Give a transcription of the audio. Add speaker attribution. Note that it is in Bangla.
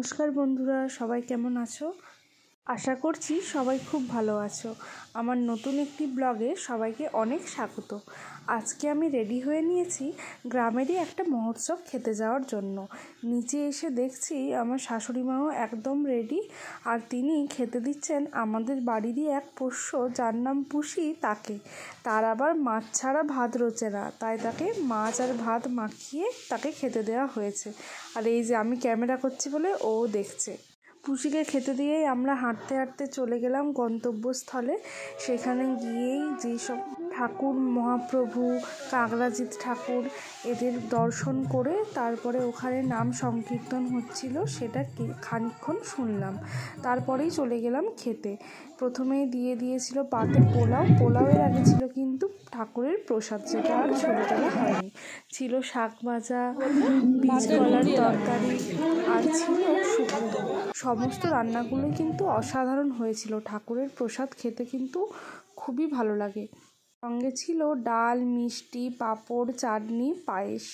Speaker 1: নমস্কার বন্ধুরা, সবাই কেমন আছো? আশা করছি সবাই খুব ভালো আছো। আমার নতুন একটি ব্লগে সবাইকে অনেক স্বাগত। আজকে আমি রেডি হয়ে নিয়েছি গ্রামেরই একটা মহোৎসব খেতে যাওয়ার জন্য। নিচে এসে দেখছি আমার শাশুড়ি মাও একদম রেডি, আর তিনি খেতে দিচ্ছেন আমাদের বাড়িরই এক পোষ্য যার নাম পুষি তাকে। তার আবার মাছ ছাড়া ভাত রোচে না, তাই তাকে মাছ আর ভাত মাখিয়ে তাকে খেতে দেওয়া হয়েছে। আর এই যে আমি ক্যামেরা করছি বলে ও দেখছে। পুষিকে খেতে দিয়েই আমরা হাঁটতে হাঁটতে চলে গেলাম গন্তব্যস্থলে। সেখানে গিয়েই যেসব ঠাকুর, মহাপ্রভু, কাকরাজিৎ ঠাকুর, এদের দর্শন করে তারপরে ওখানে নাম সংকীর্তন হচ্ছিল, সেটা খানিকক্ষণ শুনলাম। তারপরেই চলে গেলাম খেতে। প্রথমেই দিয়ে দিয়েছিল পাতে পোলাওয়ের আগে ছিল কিন্তু ঠাকুরের প্রসাদ, যেটা আর ছবি তোলা হয়নি। ছিল শাক ভাজা, বীজকলার তরকারি, আর ছিল শুক্তো। সমস্ত রান্নাগুলোই কিন্তু অসাধারণ হয়েছিল। ঠাকুরের প্রসাদ খেতে কিন্তু খুবই ভালো লাগে। সঙ্গে ছিল ডাল, মিষ্টি, পাঁপড়, চাটনি, পায়েস।